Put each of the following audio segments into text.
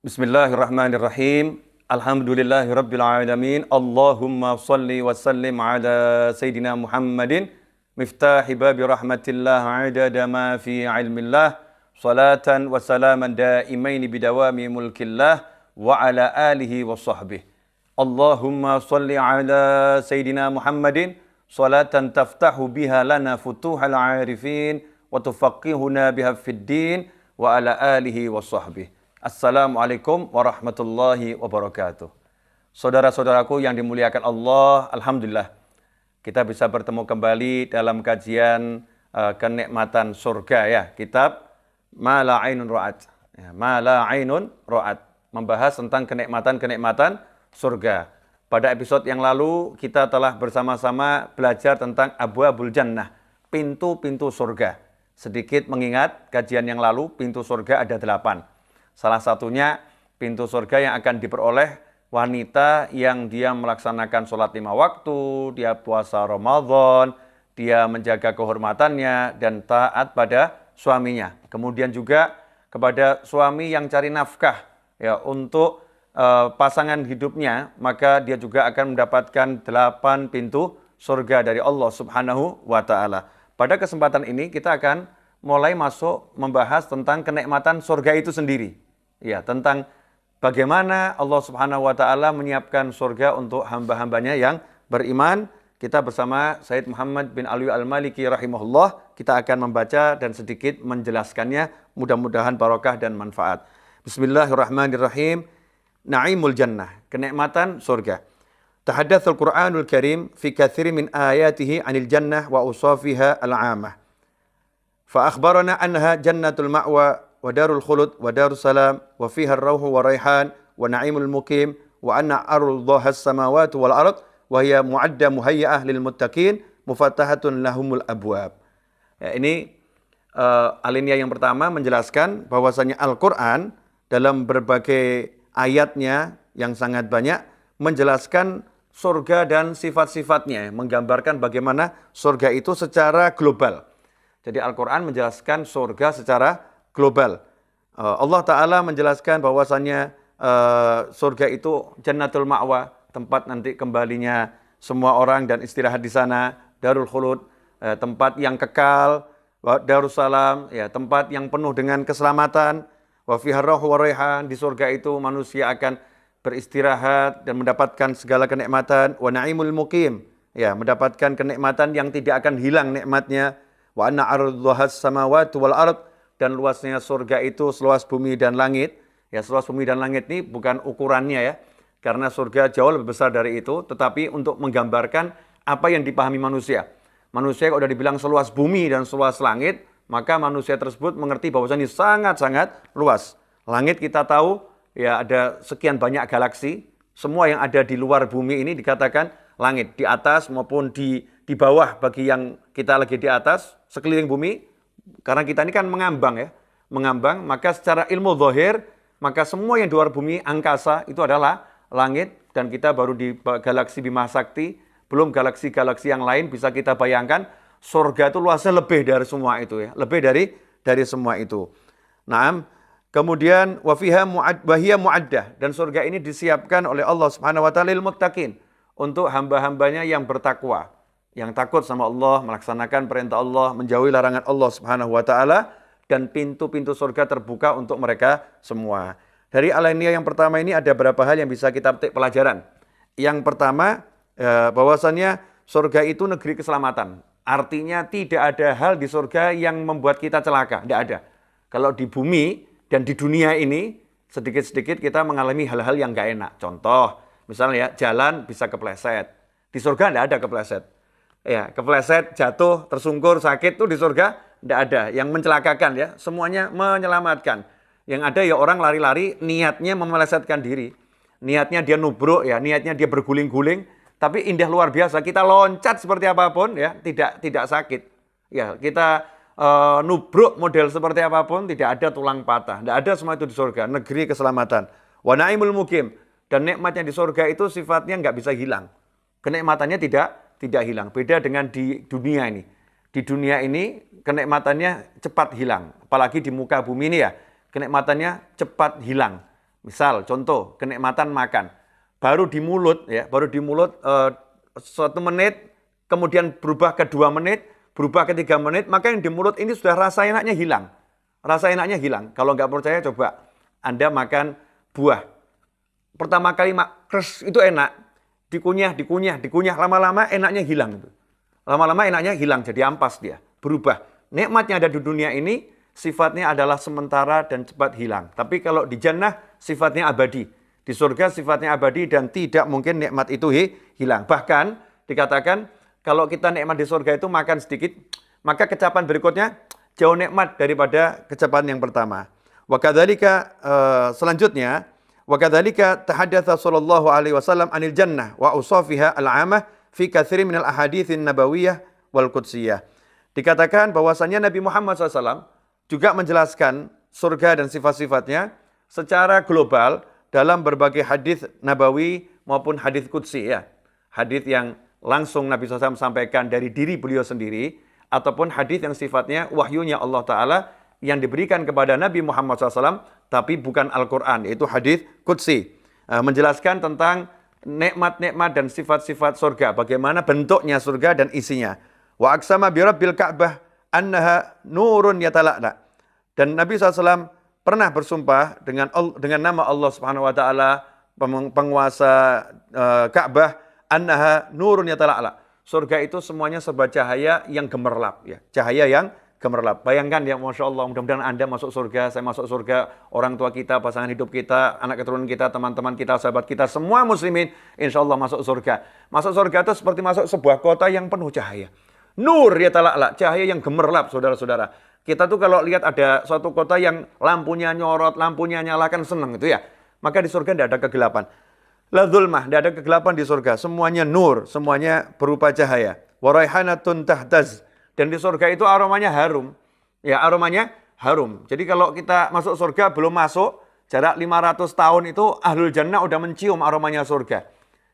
Bismillahirrahmanirrahim. Alhamdulillahirabbil alamin. Allahumma shalli wa sallim ala sayidina Muhammadin miftahi babi rahmatillah adada ma fi ilmillah salatan wa salaman daimaini bidawami mulkillah wa ala alihi wa sahbihi. Allahumma shalli ala sayidina Muhammadin salatan taftahu biha lana futuhal arifin wa tufaqihuna biha fid din wa ala alihi wa sahbihi. Assalamualaikum warahmatullahi wabarakatuh. Saudara-saudaraku yang dimuliakan Allah, Alhamdulillah kita bisa bertemu kembali dalam kajian kenikmatan surga ya, kitab Ma La Ainun Ra'at. Ya, Ma La Ainun Ra'at, membahas tentang kenikmatan-kenikmatan surga. Pada episode yang lalu kita telah bersama-sama belajar tentang Abwabul Jannah, pintu-pintu surga. Sedikit mengingat kajian yang lalu, pintu surga ada 8. Salah satunya pintu surga yang akan diperoleh wanita yang dia melaksanakan sholat 5 waktu, dia puasa Ramadan, dia menjaga kehormatannya dan taat pada suaminya. Kemudian juga kepada suami yang cari nafkah ya untuk pasangan hidupnya, maka dia juga akan mendapatkan 8 pintu surga dari Allah Subhanahu wa Ta'ala. Pada kesempatan ini kita akan mulai masuk membahas tentang kenikmatan surga itu sendiri. Ya, tentang bagaimana Allah Subhanahu wa Ta'ala menyiapkan surga untuk hamba-hambanya yang beriman. Kita bersama Sayyid Muhammad bin Alwi Al-Maliki rahimahullah, kita akan membaca dan sedikit menjelaskannya, mudah-mudahan barokah dan manfaat. Bismillahirrahmanirrahim. Na'imul jannah, kenikmatan surga. Tahaddatsul Qur'anul Karim fi katsiri min ayatihi 'anil jannah wa usafiha al-'amah. Fa akhbarana annaha jannatul ma'wa wa darul khulud wa darus salam wa fiha ar-rauhu wa raihan wa na'imul mukim wa anna arduha as-samawati wal ard wa hiya mu'adda muhayya'ah lil muttaqin mufattahatun lahumul abwab. Ya, ini alinea yang pertama menjelaskan bahwasanya Al-Qur'an dalam berbagai ayatnya yang sangat banyak menjelaskan surga dan sifat-sifatnya, menggambarkan bagaimana surga itu secara global. Jadi Al-Qur'an menjelaskan surga secara global. Allah Ta'ala menjelaskan bahwasannya surga itu jannatul ma'wa, tempat nanti kembalinya semua orang dan istirahat di sana. Darul khulud, tempat yang kekal. Darussalam, ya, tempat yang penuh dengan keselamatan. Wa fiha ar-rauhu wa raihan, di surga itu manusia akan beristirahat dan mendapatkan segala kenikmatan. Wa na'imul mukim, ya, mendapatkan kenikmatan yang tidak akan hilang nikmatnya. Wa anna arduha as-samawati wal ard, dan luasnya surga itu seluas bumi dan langit. Ya, seluas bumi dan langit ini bukan ukurannya ya, karena surga jauh lebih besar dari itu, tetapi untuk menggambarkan apa yang dipahami manusia. Manusia kalau sudah dibilang seluas bumi dan seluas langit, maka manusia tersebut mengerti bahwasanya ini sangat-sangat luas. Langit kita tahu ya ada sekian banyak galaksi, semua yang ada di luar bumi ini dikatakan langit, di atas maupun di bawah bagi yang kita lagi di atas, sekeliling bumi. Karena kita ini kan mengambang ya, mengambang, maka secara ilmu zahir, maka semua yang di luar bumi, angkasa, itu adalah langit, dan kita baru di galaksi Bima Sakti, belum galaksi-galaksi yang lain, bisa kita bayangkan, surga itu luasnya lebih dari semua itu ya, lebih dari semua itu. Naam, kemudian wafiha mu'addah, dan surga ini disiapkan oleh Allah Subhanahu wa Ta'ala lil muttaqin, untuk hamba-hambanya yang bertakwa, yang takut sama Allah, melaksanakan perintah Allah, menjauhi larangan Allah Subhanahu wa Ta'ala, dan pintu-pintu surga terbuka untuk mereka semua. Dari alinea yang pertama ini ada beberapa hal yang bisa kita petik pelajaran. Yang pertama, bahwasannya surga itu negeri keselamatan. Artinya tidak ada hal di surga yang membuat kita celaka, tidak ada. Kalau di bumi dan di dunia ini, sedikit-sedikit kita mengalami hal-hal yang nggak enak. Contoh, misalnya ya, jalan bisa kepleset. Di surga tidak ada kepleset. Ya, kepleset, jatuh, tersungkur, sakit itu di surga tidak ada. Yang mencelakakan ya, semuanya menyelamatkan. Yang ada ya orang lari-lari, niatnya memelesetkan diri. Niatnya dia nubruk ya, niatnya dia berguling-guling, tapi indah luar biasa. Kita loncat seperti apapun ya, tidak sakit. Ya, kita nubruk model seperti apapun, tidak ada tulang patah. Tidak ada semua itu di surga, negeri keselamatan. Wa na'imul mukim, dan nikmatnya di surga itu sifatnya nggak bisa hilang. Kenikmatannya tidak hilang. Beda dengan di dunia ini. Di dunia ini kenikmatannya cepat hilang. Apalagi di muka bumi ini ya, kenikmatannya cepat hilang. Misal, contoh, kenikmatan makan. Baru di mulut, 1 menit, kemudian berubah ke 2 menit, berubah ke 3 menit, maka yang di mulut ini sudah rasa enaknya hilang. Rasa enaknya hilang. Kalau nggak percaya, coba Anda makan buah. Pertama kali kres itu enak, dikunyah, lama-lama enaknya hilang. Lama-lama enaknya hilang, jadi ampas dia, berubah. Nikmatnya ada di dunia ini, sifatnya adalah sementara dan cepat hilang. Tapi kalau di jannah, sifatnya abadi. Di surga sifatnya abadi dan tidak mungkin nikmat itu hilang. Bahkan dikatakan, kalau kita nikmat di surga itu makan sedikit, maka kecapan berikutnya jauh nikmat daripada kecapan yang pertama. Wa kadzalika selanjutnya, wa kadzalika tahaddatsa sallallahu alaihi wasallam anil jannah wa usafiha al-'amah fi katsirin minal ahaditsin nabawiyyah wal qudsiyah. Dikatakan bahwasanya Nabi Muhammad SAW juga menjelaskan surga dan sifat-sifatnya secara global dalam berbagai hadis nabawi maupun hadis qudsi ya. Hadis yang langsung Nabi SAW sampaikan dari diri beliau sendiri ataupun hadis yang sifatnya wahyunya Allah Ta'ala yang diberikan kepada Nabi Muhammad SAW tapi bukan Al-Quran, yaitu hadis qudsi. Menjelaskan tentang nikmat-nikmat dan sifat-sifat surga, bagaimana bentuknya surga dan isinya. Wa aqsama bi rabbil Ka'bah annaha nurun yatala'la. Dan Nabi SAW pernah bersumpah dengan nama Allah Subhanahu wa taala, penguasa Ka'bah, annaha nurun yatala'la. Surga itu semuanya serba cahaya yang gemerlap ya, cahaya yang gemerlap. Bayangkan ya, Masya Allah, mudah-mudahan Anda masuk surga, saya masuk surga, orang tua kita, pasangan hidup kita, anak keturunan kita, teman-teman kita, sahabat kita, semua muslimin, insya Allah masuk surga. Masuk surga itu seperti masuk sebuah kota yang penuh cahaya. Nur ya tala'la, cahaya yang gemerlap, saudara-saudara. Kita tuh kalau lihat ada suatu kota yang lampunya nyorot, lampunya nyalakan, senang itu ya. Maka di surga tidak ada kegelapan. La zulmah, tidak ada kegelapan di surga. Semuanya nur, semuanya berupa cahaya. Wa raihanatun tahtaz. Dan di surga itu aromanya harum. Ya, aromanya harum. Jadi kalau kita masuk surga belum masuk, jarak 500 tahun itu ahlul jannah udah mencium aromanya surga.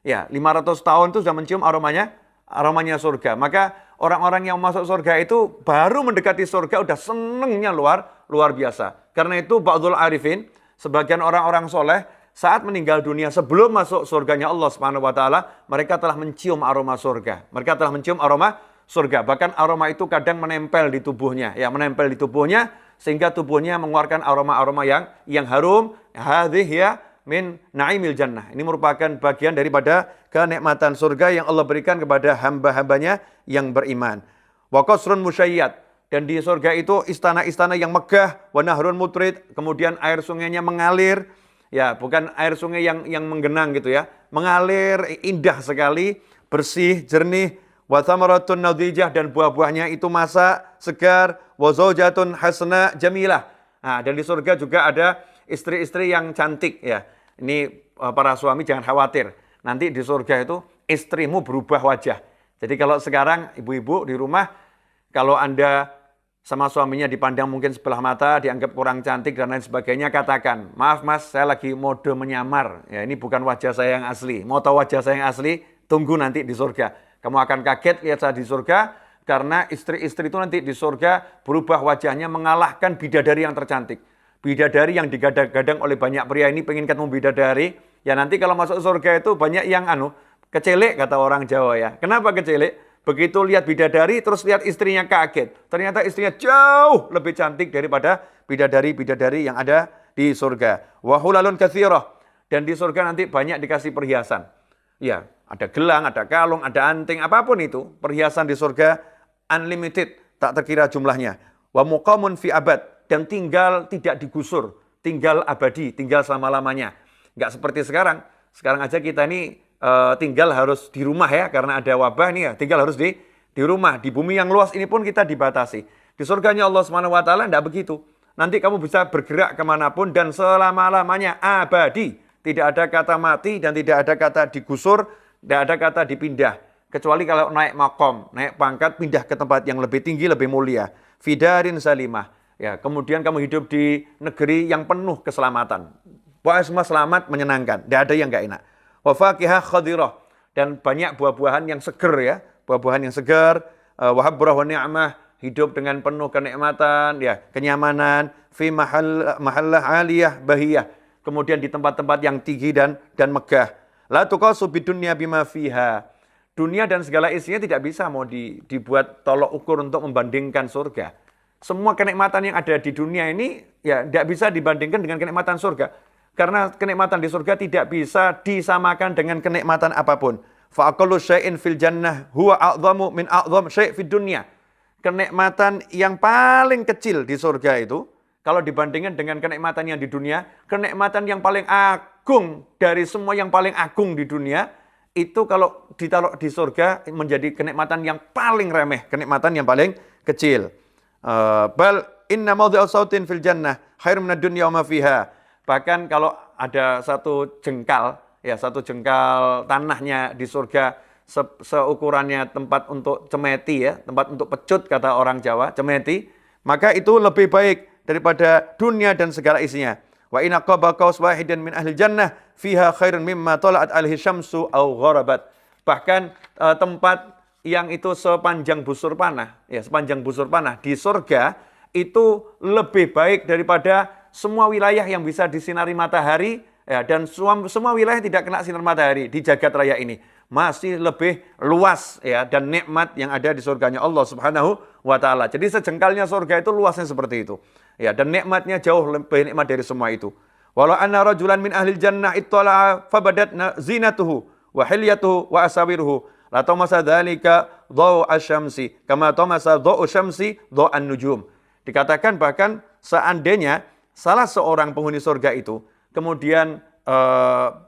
Ya, 500 tahun itu sudah mencium aromanya surga. Maka orang-orang yang masuk surga itu baru mendekati surga udah senengnya luar biasa. Karena itu ba'dul arifin, sebagian orang-orang soleh, saat meninggal dunia sebelum masuk surganya Allah Subhanahu wa taala, mereka telah mencium aroma surga. Mereka telah mencium aroma surga. Bahkan aroma itu kadang menempel di tubuhnya, ya, menempel di tubuhnya sehingga tubuhnya mengeluarkan aroma-aroma yang harum. Hadhihi ya min naimil jannah. Ini merupakan bagian daripada kenikmatan surga yang Allah berikan kepada hamba-hambanya yang beriman. Wa qasrun musyayyad, dan di surga itu istana-istana yang megah, wa nahrun mutrid, kemudian air sungainya mengalir. Ya, bukan air sungai yang menggenang gitu ya. Mengalir, indah sekali, bersih, jernih. Wa thamaratun nadijah, dan buah-buahnya itu masak, segar. Wa zaujatun hasna jamilah. Nah, dan di surga juga ada istri-istri yang cantik ya. Ini para suami jangan khawatir. Nanti di surga itu istrimu berubah wajah. Jadi kalau sekarang ibu-ibu di rumah, kalau Anda sama suaminya dipandang mungkin sebelah mata, dianggap kurang cantik dan lain sebagainya, katakan, maaf mas, saya lagi mode menyamar. Ya, ini bukan wajah saya yang asli. Mau tahu wajah saya yang asli? Tunggu nanti di surga. Kamu akan kaget lihat saya di surga, karena istri-istri itu nanti di surga berubah wajahnya mengalahkan bidadari yang tercantik. Bidadari yang digadang-gadang oleh banyak pria ini pengen ketemu bidadari. Ya nanti kalau masuk surga itu banyak yang kecelek kata orang Jawa ya. Kenapa kecelek? Begitu lihat bidadari, terus lihat istrinya kaget. Ternyata istrinya jauh lebih cantik daripada bidadari-bidadari yang ada di surga. Wa hulalun katsirah. Dan di surga nanti banyak dikasih perhiasan. Ya, ada gelang, ada kalung, ada anting, apapun itu. Perhiasan di surga unlimited, tak terkira jumlahnya. Wa muqamun fi abad. Dan tinggal tidak digusur. Tinggal abadi, tinggal selama-lamanya. Nggak seperti sekarang. Sekarang aja kita ini tinggal harus di rumah ya, karena ada wabah nih ya, tinggal harus di rumah. Di bumi yang luas ini pun kita dibatasi. Di surganya Allah Subhanahu wa taala enggak begitu. Nanti kamu bisa bergerak kemanapun dan selama-lamanya abadi. Tidak ada kata mati dan tidak ada kata digusur, tidak ada kata dipindah. Kecuali kalau naik makom, naik pangkat, pindah ke tempat yang lebih tinggi, lebih mulia. Fidarin salimah. Ya, kemudian kamu hidup di negeri yang penuh keselamatan. Pokoknya semua selamat, menyenangkan. Tidak ada yang enggak enak. Wa faqihah khadirah, dan banyak buah-buahan yang seger ya, buah-buahan yang segar. Wa habrah wa ni'mah, hidup dengan penuh kenikmatan ya, kenyamanan. Fi mahallah aliyah bahiyah, kemudian di tempat-tempat yang tinggi dan megah. La tuqasu bidunya bima fiha. Dunia dan segala isinya tidak bisa mau dibuat tolok ukur untuk membandingkan surga. Semua kenikmatan yang ada di dunia ini ya tidak bisa dibandingkan dengan kenikmatan surga. Karena kenikmatan di surga tidak bisa disamakan dengan kenikmatan apapun. Fa aqallu syai'in fil jannah huwa a'dhamu min a'dham syai' fid dunya. Kenikmatan yang paling kecil di surga itu kalau dibandingkan dengan kenikmatan yang di dunia, kenikmatan yang paling agung dari semua yang paling agung di dunia itu kalau ditaruh di surga menjadi kenikmatan yang paling remeh, kenikmatan yang paling kecil. Bal inna mawdi'a sautin fil jannah khairum minad dunya wa ma fiha. Bahkan kalau ada satu jengkal tanahnya di surga seukurannya tempat untuk cemeti ya, tempat untuk pecut kata orang Jawa, cemeti, maka itu lebih baik daripada dunia dan segala isinya. Wa inna qaba qaus wahidan min ahli jannah fiha khairun mimma tala'at alaihi syamsu aw gharabat. Bahkan tempat yang itu sepanjang busur panah di surga itu lebih baik daripada semua wilayah yang bisa disinari matahari ya, dan semua wilayah tidak kena sinar matahari di jagat raya ini. Masih lebih luas ya dan nikmat yang ada di surganya Allah Subhanahu wa taala. Jadi sejengkalnya surga itu luasnya seperti itu. Ya, dan nikmatnya jauh lebih nikmat dari semua itu. Walau anna rajulan min ahli jannah ittala'a fabadat zinatuhu wa hilyatuhu wa asawiruhu la tamasa dzalika dhaw asy-syamsi kama tamasa dhaw syamsi dhaw an-nujum. Dikatakan bahkan seandainya salah seorang penghuni surga itu kemudian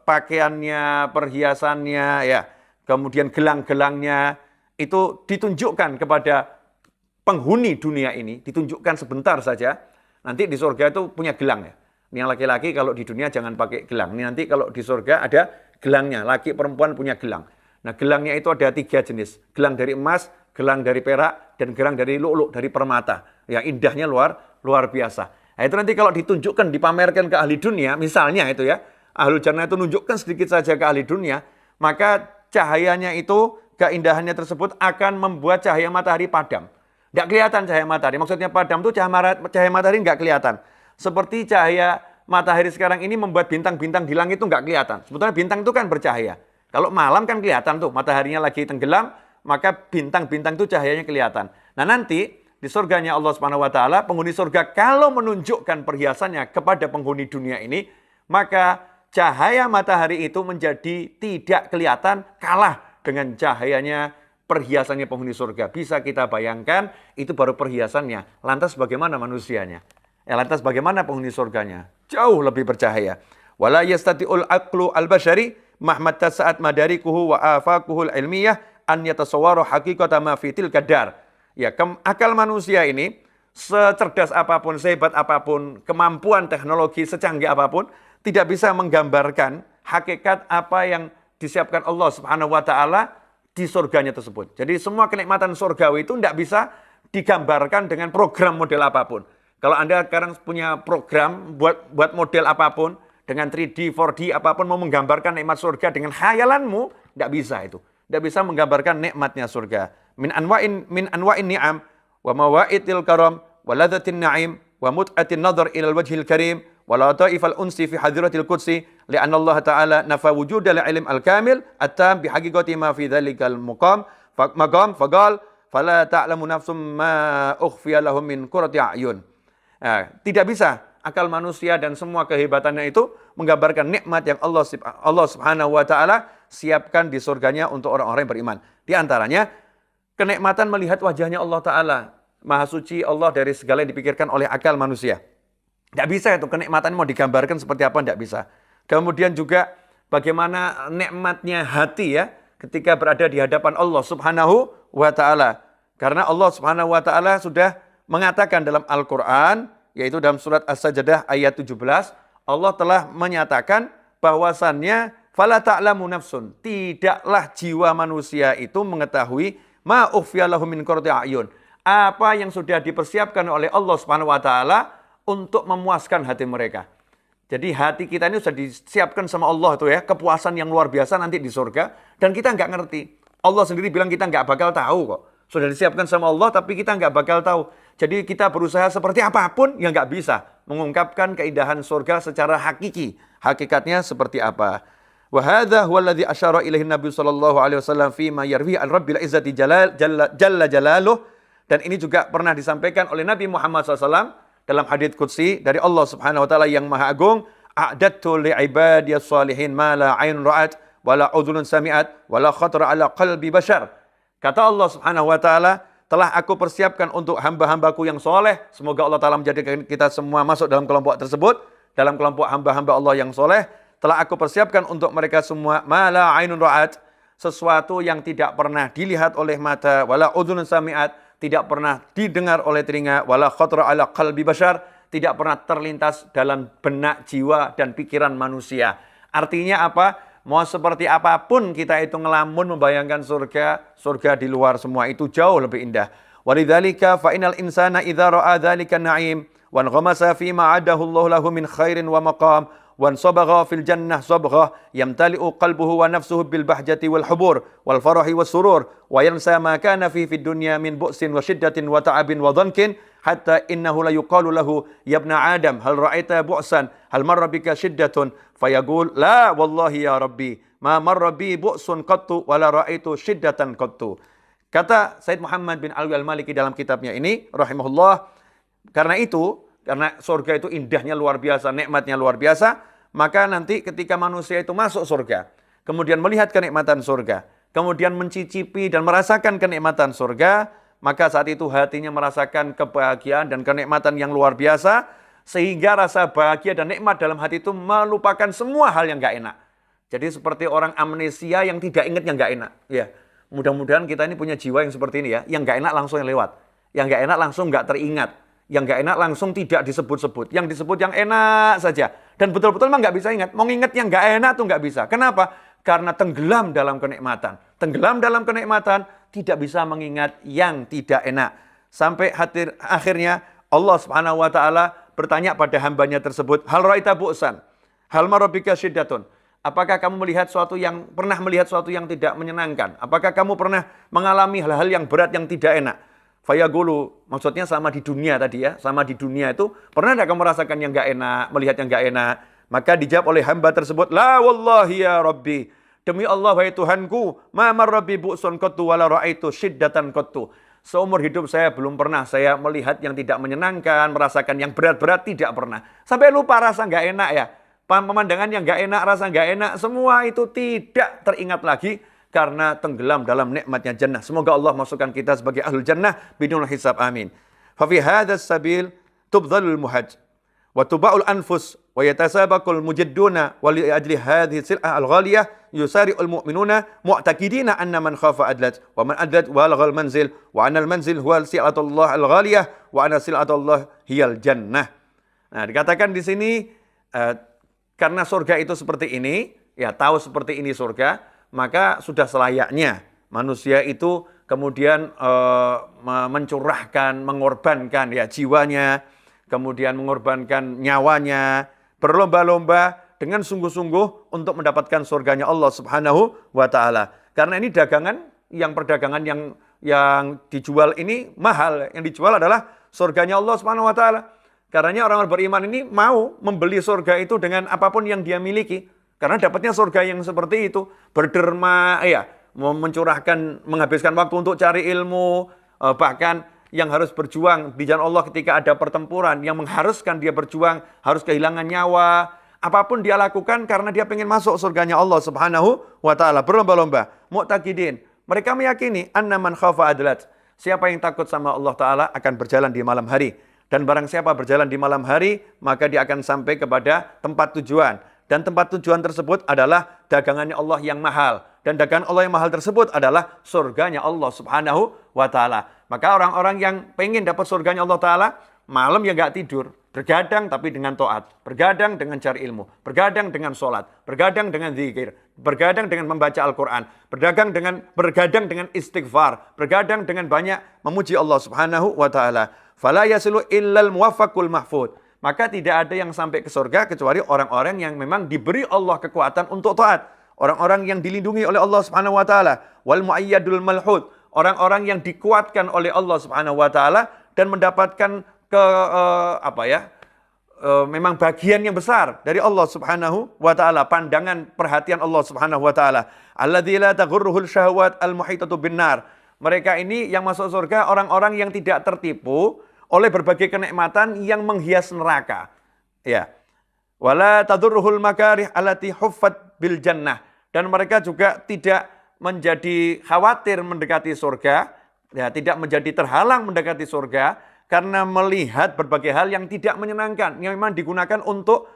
pakaiannya, perhiasannya ya, kemudian gelang-gelangnya itu ditunjukkan kepada penghuni dunia ini, ditunjukkan sebentar saja. Nanti di surga itu punya gelang ya. Ini yang laki-laki kalau di dunia jangan pakai gelang. Ini nanti kalau di surga ada gelangnya. Laki perempuan punya gelang. Nah gelangnya itu ada 3 jenis. Gelang dari emas, gelang dari perak, dan gelang dari lu'lu', dari permata. Yang indahnya luar biasa. Nah itu nanti kalau ditunjukkan, dipamerkan ke ahli dunia, misalnya itu ya, ahlu jannah itu nunjukkan sedikit saja ke ahli dunia, maka cahayanya itu, keindahannya tersebut akan membuat cahaya matahari padam. Nggak kelihatan cahaya matahari. Maksudnya padam itu cahaya matahari nggak kelihatan. Seperti cahaya matahari sekarang ini membuat bintang-bintang di langit itu nggak kelihatan. Sebetulnya bintang itu kan bercahaya. Kalau malam kan kelihatan tuh, mataharinya lagi tenggelam, maka bintang-bintang itu cahayanya kelihatan. Nah nanti di surganya Allah Subhanahu wa taala, penghuni surga kalau menunjukkan perhiasannya kepada penghuni dunia ini, maka cahaya matahari itu menjadi tidak kelihatan, kalah dengan cahayanya perhiasannya penghuni surga. Bisa kita bayangkan, itu baru perhiasannya. Lantas bagaimana manusianya? Lantas bagaimana penghuni surganya? Jauh lebih bercahaya. Wala yastati'ul aqlu al-bashari mahmat tasa'at madarikuhu wa afakuhul ilmiyah an yatasawwaru haqiqata ma fi tilka dar. Ya, akal manusia ini secerdas apapun, sehebat apapun, kemampuan teknologi secanggih apapun, tidak bisa menggambarkan hakikat apa yang disiapkan Allah Subhanahu wa taala di surganya tersebut. Jadi semua kenikmatan surgawi itu tidak bisa digambarkan dengan program model apapun. Kalau Anda sekarang punya program buat model apapun, dengan 3D, 4D apapun mau menggambarkan nikmat surga dengan khayalanmu, tidak bisa itu. Tidak bisa menggambarkan nikmatnya surga. Min anwa'in ni'am wa mawaitil karam wa ladzatin na'im wa mut'atin nadhar ila al-wajhil karim wa la ta'ifal unsi fi hadratil qudsi li'anna Allah ta'ala nafa wujudal ilm al-kamil at-tam bi haqiqati ma fi dhalikal maqam faqal fala ta'lamu nafsum ma ukhfiya lahum min qurrati a'yun. Tidak bisa akal manusia dan semua kehebatannya itu menggambarkan nikmat yang Allah Subhanahu wa taala siapkan di surganya untuk orang-orang yang beriman. Di antaranya kenikmatan melihat wajahnya Allah taala. Maha suci Allah dari segala yang dipikirkan oleh akal manusia. Tidak bisa itu kenikmatan mau digambarkan seperti apa, tidak bisa. Kemudian juga bagaimana nikmatnya hati ya ketika berada di hadapan Allah Subhanahu wa taala. Karena Allah Subhanahu wa taala sudah mengatakan dalam Al-Qur'an, yaitu dalam surat As-Sajdah ayat 17, Allah telah menyatakan bahwasannya fala ta'lamu nafsun, tidaklah jiwa manusia itu mengetahui ma ukhfiya lahum min qurrati a'yun, apa yang sudah dipersiapkan oleh Allah Subhanahu wa taala untuk memuaskan hati mereka. Jadi hati kita ini sudah disiapkan sama Allah itu ya, kepuasan yang luar biasa nanti di surga, dan kita nggak ngerti. Allah sendiri bilang kita nggak bakal tahu kok. Sudah disiapkan sama Allah tapi kita nggak bakal tahu. Jadi kita berusaha seperti apapun yang nggak bisa. mengungkapkan keindahan surga secara hakiki. Hakikatnya seperti apa? Wa hadza huwa alladhi asyara ilaihi Nabi sallallahu alaihi wasallam fi ma yarwi an Rabbil Izzati jalla jalaluh. Dan ini juga pernah disampaikan oleh Nabi Muhammad SAW dalam hadits qudsi dari Allah Subhanahu wa taala yang Maha Agung, a'dattu li ibadiyas salihin ma la 'ain ra'at wa la udhunun sami'at wa la khatara 'ala qalbi bashar. Kata Allah Subhanahu wa taala, telah aku persiapkan untuk hamba-hambaku yang soleh. Semoga Allah Ta'ala menjadikan kita semua masuk dalam kelompok tersebut, dalam kelompok hamba-hamba Allah yang soleh. Telah aku persiapkan untuk mereka semua ma la 'ainun ra'at, sesuatu yang tidak pernah dilihat oleh mata, wala udhunun sami'at, tidak pernah didengar oleh telinga, wala khatra ala qalbi bashar, tidak pernah terlintas dalam benak jiwa dan pikiran manusia. Artinya apa? Mau seperti apapun kita itu ngelamun membayangkan surga, surga di luar semua itu jauh lebih indah. Walidzalika fa innal insana idza ra'a dzalika na'im wa ghamasa fi ma 'adahu Allah lahu min khairin wa maqam وانصبغ في الجنة صبغة يمتلئ قلبه ونفسه بالبهجة والحبور والفرح والسرور وينسى ما كان فيه في الدنيا من بؤس وشدة وتعب وضنك حتى إنه لا يقال له يا ابن آدم هل رأيت بؤسا هل مر بك شدة فيقول لا والله يا ربي ما مر بي بؤس قط ولا رأيت شدة قط. Kata Said Muhammad bin Alwi al-Maliki dalam kitabnya ini rahimahullah, karena surga itu indahnya luar biasa, nikmatnya luar biasa, maka nanti ketika manusia itu masuk surga, kemudian melihat kenikmatan surga, kemudian mencicipi dan merasakan kenikmatan surga, maka saat itu hatinya merasakan kebahagiaan dan kenikmatan yang luar biasa, sehingga rasa bahagia dan nikmat dalam hati itu melupakan semua hal yang gak enak. Jadi seperti orang amnesia yang tidak ingat yang gak enak. Ya, mudah-mudahan kita ini punya jiwa yang seperti ini ya, yang gak enak langsung yang lewat, yang gak enak langsung gak teringat. Yang gak enak langsung tidak disebut-sebut. Yang disebut yang enak saja. Dan betul-betul memang gak bisa ingat. Mau ingat yang gak enak tuh gak bisa. Kenapa? Karena tenggelam dalam kenikmatan. Tenggelam dalam kenikmatan, tidak bisa mengingat yang tidak enak. Sampai akhirnya Allah Subhanahu wa taala bertanya pada hambanya tersebut, hal ra'aita bu'san? Hal marabika syiddatun? Apakah kamu pernah melihat sesuatu yang tidak menyenangkan? Apakah kamu pernah mengalami hal-hal yang berat yang tidak enak? Fayaqulu, maksudnya sama di dunia tadi ya, sama di dunia itu, pernah tidak kamu merasakan yang gak enak, melihat yang gak enak? Maka dijawab oleh hamba tersebut, la wallahi ya Rabbi, demi Allah wahai Tuhanku, ma marrabi bu'sun qattu wala ra'aitu syiddatan qattu. Seumur hidup saya belum pernah saya melihat yang tidak menyenangkan, merasakan yang berat-berat, tidak pernah. Sampai lupa rasa gak enak ya. Pemandangan yang gak enak, rasa gak enak, semua itu tidak teringat lagi, karena tenggelam dalam nikmatnya jannah. Semoga Allah masukkan kita sebagai ahlul jannah bidunul hisab, amin. Fa fi hadzal sabil tubdhalul muhajj wa tuba'ul anfus wa yatasabaqul mujadduna wa li ajli hadhihi sil'ah al-ghaliyah yusari'ul mu'minuna mu'taqidina anna man khafa adlat wa man adlat walaghal manzil wa anal manzil huwa sil'atullah al-ghaliyah wa anna sil'atullah hiyal jannah. Nah, dikatakan di sini karena surga itu seperti ini, ya tahu seperti ini surga, maka sudah selayaknya manusia itu kemudian mencurahkan, mengorbankan ya jiwanya, kemudian mengorbankan nyawanya, berlomba-lomba dengan sungguh-sungguh untuk mendapatkan surganya Allah Subhanahu wa taala. Karena ini perdagangan yang dijual ini mahal, yang dijual adalah surganya Allah Subhanahu wa taala. Karenanya orang beriman ini mau membeli surga itu dengan apapun yang dia miliki. Karena dapatnya surga yang seperti itu, berderma, mencurahkan, menghabiskan waktu untuk cari ilmu, bahkan yang harus berjuang di jalan Allah ketika ada pertempuran, yang mengharuskan dia berjuang, harus kehilangan nyawa, apapun dia lakukan karena dia ingin masuk surganya Allah Subhanahu wa taala, berlomba-lomba, mu'taqidin. Mereka meyakini anna man khafa adlat. Siapa yang takut sama Allah taala akan berjalan di malam hari. Dan barang siapa berjalan di malam hari, maka dia akan sampai kepada tempat tujuan. Dan tempat tujuan tersebut adalah dagangannya Allah yang mahal. Dan dagangan Allah yang mahal tersebut adalah surganya Allah Subhanahu wa ta'ala. Maka orang-orang yang pengen dapat surganya Allah ta'ala, malam ya nggak tidur. Bergadang tapi dengan taat. Bergadang dengan cari ilmu. Bergadang dengan sholat. Bergadang dengan zikir. Bergadang dengan membaca Al-Quran. Bergadang dengan istighfar. Bergadang dengan banyak memuji Allah Subhanahu wa ta'ala. Fala yasilu illal muwaffaqul mahfud. Maka tidak ada yang sampai ke surga kecuali orang-orang yang memang diberi Allah kekuatan untuk taat. Orang-orang yang dilindungi oleh Allah Subhanahu wa taala, wal muayyadul malhud, orang-orang yang dikuatkan oleh Allah Subhanahu wa taala dan mendapatkan memang bagian yang besar dari Allah Subhanahu wa taala, pandangan perhatian Allah Subhanahu wa taala. Alladzi la taghurruhul syahwat al-muhitatu binnar. Mereka ini yang masuk surga orang-orang yang tidak tertipu oleh berbagai kenikmatan yang menghias neraka. Ya. Wala tadurruhul makarih allati huffat bil jannah. Dan mereka juga tidak menjadi khawatir mendekati surga, ya, tidak menjadi terhalang mendekati surga karena melihat berbagai hal yang tidak menyenangkan, yang memang digunakan untuk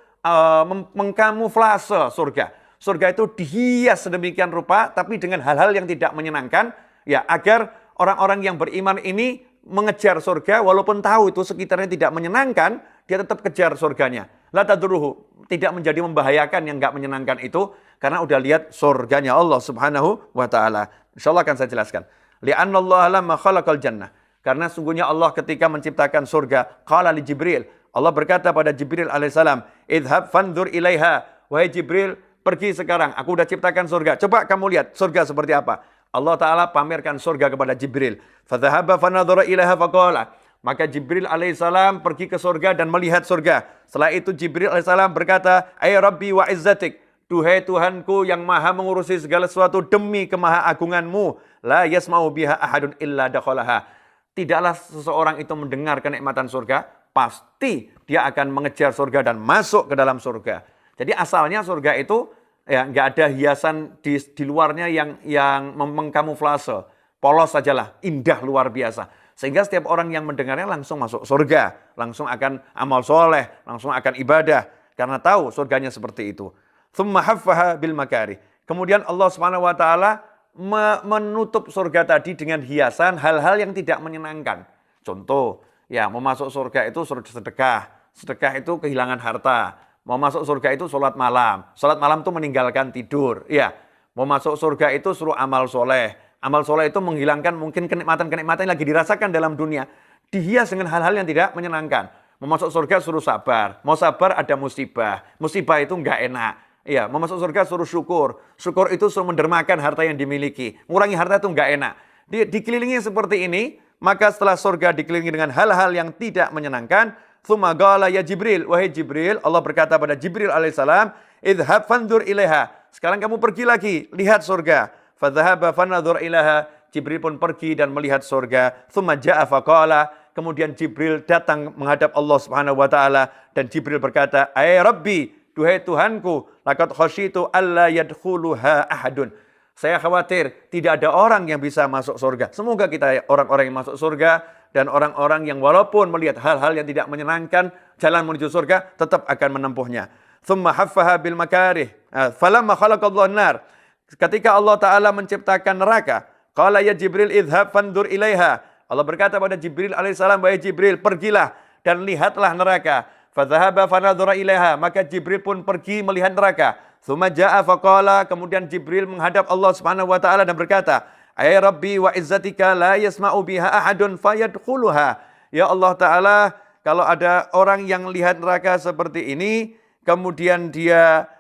mengkamuflase surga. Surga itu dihias sedemikian rupa, tapi dengan hal-hal yang tidak menyenangkan, ya, agar orang-orang yang beriman ini mengejar surga, walaupun tahu itu sekitarnya tidak menyenangkan, dia tetap kejar surganya. La tadurruhu, tidak menjadi membahayakan yang enggak menyenangkan itu, karena udah lihat surganya Allah Subhanahu wa taala. Insyaallah akan saya jelaskan. Li'anna Allah lamma khalaqal jannah. Karena sungguhnya Allah ketika menciptakan surga, qala li Jibril, Allah berkata pada Jibril alaihissalam, idhab fanzur ilaiha, wahai Jibril, pergi sekarang, aku udah ciptakan surga. Coba kamu lihat surga seperti apa. Allah Ta'ala pamerkan surga kepada Jibril. Fadhahaba fanadhara ilaiha faqala. Maka Jibril alaihissalam pergi ke surga dan melihat surga. Setelah itu Jibril alaihissalam berkata, ay Rabbi wa izzatik, duhai Tuhanku yang maha mengurusi segala sesuatu demi kemahaagunganmu, la yasma'u biha ahadun illa dakhalaha. Tidaklah seseorang itu mendengar kenikmatan surga, pasti dia akan mengejar surga dan masuk ke dalam surga. Jadi asalnya surga itu ya nggak ada hiasan di luarnya yang mengkamuflase, polos sajalah, indah luar biasa. Sehingga setiap orang yang mendengarnya langsung masuk surga, langsung akan amal soleh, langsung akan ibadah karena tahu surganya seperti itu. Tsumma haffaha bil makarih. Kemudian Allah Subhanahu wa taala menutup surga tadi dengan hiasan hal-hal yang tidak menyenangkan. Contoh, ya mau masuk surga itu suruh sedekah. Sedekah itu kehilangan harta. Mau masuk surga itu sholat malam. Sholat malam itu meninggalkan tidur. Ya, mau masuk surga itu suruh amal soleh. Amal soleh itu menghilangkan mungkin kenikmatan-kenikmatan yang lagi dirasakan dalam dunia. Dihias dengan hal-hal yang tidak menyenangkan. Mau masuk surga suruh sabar. Mau sabar ada musibah. Musibah itu enggak enak. Ya, mau masuk surga suruh syukur. Syukur itu suruh mendermakan harta yang dimiliki. Ngurangi harta itu enggak enak. Dikelilingi seperti ini, maka setelah surga dikelilingi dengan hal-hal yang tidak menyenangkan, tsumma qala ya Jibril, wahai Jibril, Allah berkata pada Jibril alaihissalam, idhab fanzur ilaiha. Sekarang kamu pergi lagi, lihat surga. Fadhahaba fanadhur ilaiha. Jibril pun pergi dan melihat surga. Tsumma ja'a faqala. Kemudian Jibril datang menghadap Allah Subhanahu wa taala dan Jibril berkata, "Ai Rabbi, duhai Tuhanku, laqad khasyitu alla yadkhuluha ahadun." Saya khawatir tidak ada orang yang bisa masuk surga. Semoga kita orang-orang yang masuk surga dan orang-orang yang walaupun melihat hal-hal yang tidak menyenangkan, jalan menuju surga tetap akan menempuhnya. Tsumma haffaha bil makarih. Falamma khalaqallahu an-nar. Ketika Allah Ta'ala menciptakan neraka, qala ya Jibril idhab fandur ilaiha. Allah berkata pada Jibril alaihissalam, wahai Jibril, pergilah dan lihatlah neraka. Fadhahaba fanadhara ilaiha. Maka Jibril pun pergi melihat neraka. Tsumma ja'a faqala. Kemudian Jibril menghadap Allah Subhanahu wa taala dan berkata, ay Rabbi wa izzatika la yasma'u biha ahadun fayadkhuluha. Ya Allah Ta'ala, kalau ada orang yang lihat neraka seperti ini, kemudian dia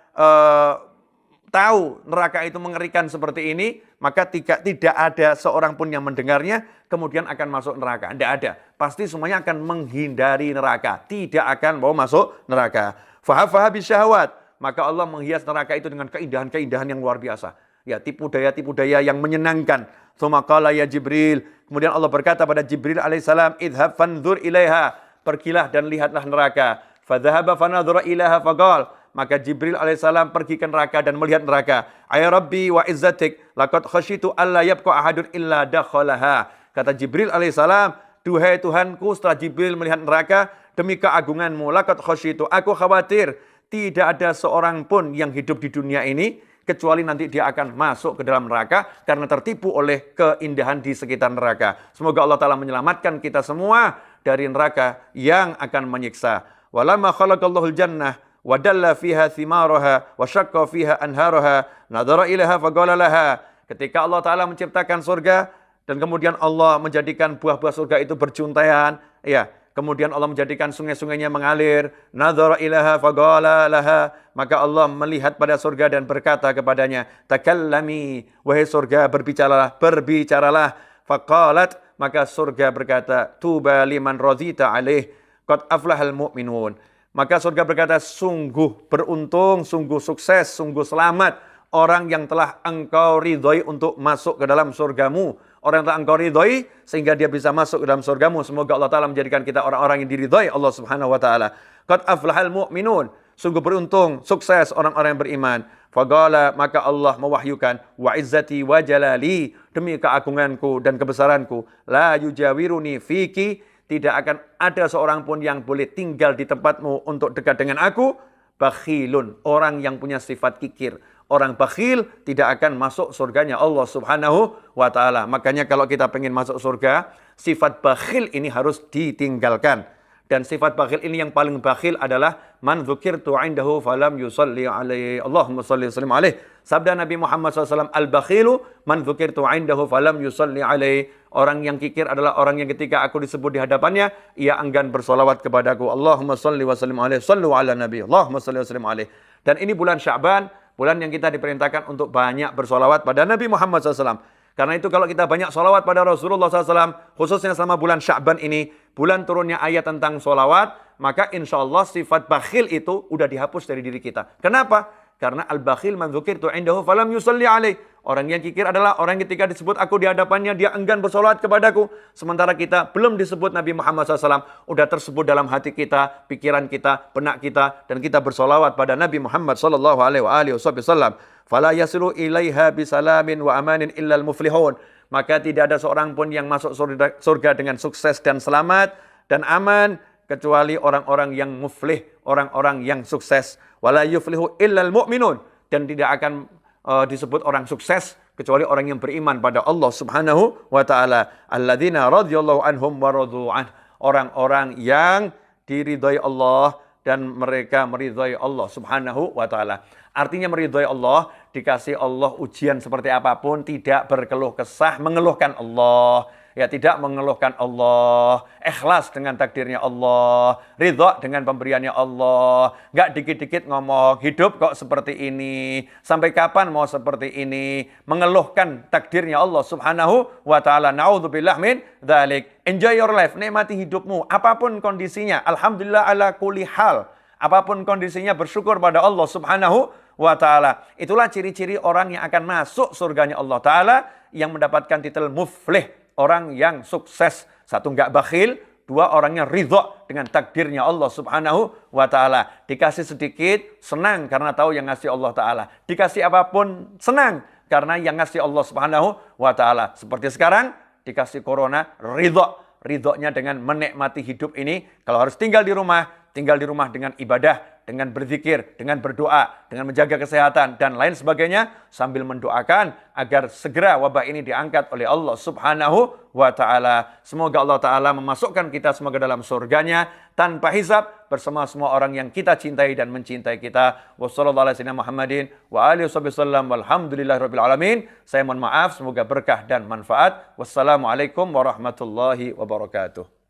tahu neraka itu mengerikan seperti ini, maka tidak ada seorang pun yang mendengarnya, kemudian akan masuk neraka. Tidak ada. Pasti semuanya akan menghindari neraka. Tidak akan mau masuk neraka. Fahafaha bisyahwat. Maka Allah menghias neraka itu dengan keindahan-keindahan yang luar biasa. Ya, tipu daya yang menyenangkan. Tsumma qala ya Jibril. Kemudian Allah berkata pada Jibril alaihissalam, idhab fanzur ilaiha. Pergilah dan lihatlah neraka. Fadhahaba fanadhara ilaiha faqal. Maka Jibril alaihissalam pergi ke neraka dan melihat neraka. Ay Rabbi wa izzatik, laqad khasyitu alla yabqa ahadun illa dakhalaha. Kata Jibril alaihissalam, duhai Tuhanku, setelah Jibril melihat neraka, demi keagunganmu, laqad khasyitu, aku khawatir tidak ada seorang pun yang hidup di dunia ini kecuali nanti dia akan masuk ke dalam neraka karena tertipu oleh keindahan di sekitar neraka. Semoga Allah Ta'ala menyelamatkan kita semua dari neraka yang akan menyiksa. Walamma khalaqallahu al-jannah wa dalla fiha thimaraha wa syaqqa fiha anharaha nadhara ilaiha faqala laha. Ketika Allah Ta'ala menciptakan surga dan kemudian Allah menjadikan buah-buah surga itu berjuntaian, ya, kemudian Allah menjadikan sungai-sungainya mengalir, nadhara ilaiha faqala laha, maka Allah melihat pada surga dan berkata kepadanya, takallami, wahai surga, berbicaralah. Faqalat, maka surga berkata, tuba liman radhita alaih, qad aflahal mu'minun. Maka surga berkata, sungguh beruntung, sungguh sukses, sungguh selamat orang yang telah engkau ridhoi untuk masuk ke dalam surgamu. Orang yang telah engkau ridhoi sehingga dia bisa masuk ke dalam surgamu. Semoga Allah Ta'ala menjadikan kita orang-orang yang diridhoi Allah Subhanahu Wa Ta'ala. Qad aflahal mu'minun. Sungguh beruntung, sukses orang-orang yang beriman. Faqala, maka Allah mewahyukan, wa izzati wa jalali, demi keagunganku dan kebesaranku, la yujawiruni fiki, tidak akan ada seorang pun yang boleh tinggal di tempatmu untuk dekat dengan aku. Bakhilun, orang yang punya sifat kikir. Orang bakhil tidak akan masuk surganya Allah Subhanahu Wa Ta'ala. Makanya kalau kita pengen masuk surga, sifat bakhil ini harus ditinggalkan. Dan sifat bakhil ini yang paling bakhil adalah man dzukirtu indahu falam yusalli alaihi. Allahumma salli wa sallim alaihi. Sabda Nabi Muhammad SAW, al-bakhilu man dzukirtu indahu falam yusalli alaihi. Orang yang kikir adalah orang yang ketika aku disebut di hadapannya, ia enggan bersolawat kepadaku. Allahumma salli wa sallim alaihi. Sallu ala Nabi. Allahumma salli wa sallim alaihi. Dan ini bulan Sya'ban, bulan yang kita diperintahkan untuk banyak bersolawat pada Nabi Muhammad SAW. Karena itu kalau kita banyak solawat pada Rasulullah SAW, khususnya selama bulan Sya'ban ini, bulan turunnya ayat tentang solawat, maka insya Allah sifat bakhil itu udah dihapus dari diri kita. Kenapa? Karena al-bakhil man dzukirtu indahu falam yusalli alaih. Orang yang kikir adalah orang ketika disebut aku di hadapannya, dia enggan bersolawat kepadaku. Sementara kita belum disebut Nabi Muhammad SAW, udah tersebut dalam hati kita, pikiran kita, benak kita, dan kita bersolawat pada Nabi Muhammad SAW. Fala yasilu ilaiha bisalamin wa amanin illal muflihun. Maka tidak ada seorang pun yang masuk surga dengan sukses dan selamat dan aman kecuali orang-orang yang muflih, orang-orang yang sukses. Wala yuflihu illal mu'minun, dan tidak akan disebut orang sukses kecuali orang yang beriman pada Allah Subhanahu Wa Ta'ala. Alladzina radhiyallahu anhum wa radu an. Orang-orang yang diridhai Allah dan mereka meridhai Allah Subhanahu Wa Ta'ala. Artinya meridhai Allah, dikasih Allah ujian seperti apapun, tidak berkeluh kesah, mengeluhkan Allah. Ya, tidak mengeluhkan Allah, ikhlas dengan takdirnya Allah, ridha dengan pemberiannya Allah, nggak dikit-dikit ngomong, hidup kok seperti ini, sampai kapan mau seperti ini, mengeluhkan takdirnya Allah Subhanahu Wa Ta'ala. Na'udzubillah min dzalik. Enjoy your life, nikmati hidupmu, apapun kondisinya, alhamdulillah ala kulli hal. Apapun kondisinya, bersyukur pada Allah Subhanahu Wa Ta'ala. Itulah ciri-ciri orang yang akan masuk surganya Allah Ta'ala, yang mendapatkan titel muflih. Orang yang sukses. Satu, enggak bakhil. Dua, orangnya ridha dengan takdirnya Allah Subhanahu Wa Ta'ala. Dikasih sedikit, senang karena tahu yang ngasih Allah Ta'ala. Dikasih apapun, senang karena yang ngasih Allah Subhanahu Wa Ta'ala. Seperti sekarang, dikasih corona, ridha. Ridhonya dengan menikmati hidup ini. Kalau harus tinggal di rumah dengan ibadah, dengan berzikir, dengan berdoa, dengan menjaga kesehatan, dan lain sebagainya, sambil mendoakan agar segera wabah ini diangkat oleh Allah Subhanahu Wa Ta'ala. Semoga Allah Ta'ala memasukkan kita semoga dalam surganya tanpa hisab, bersama semua orang yang kita cintai dan mencintai kita. Wassalamualaikum warahmatullahi wabarakatuh. Walhamdulillahirabbil alamin. Saya mohon maaf, semoga berkah dan manfaat. Wassalamualaikum warahmatullahi wabarakatuh.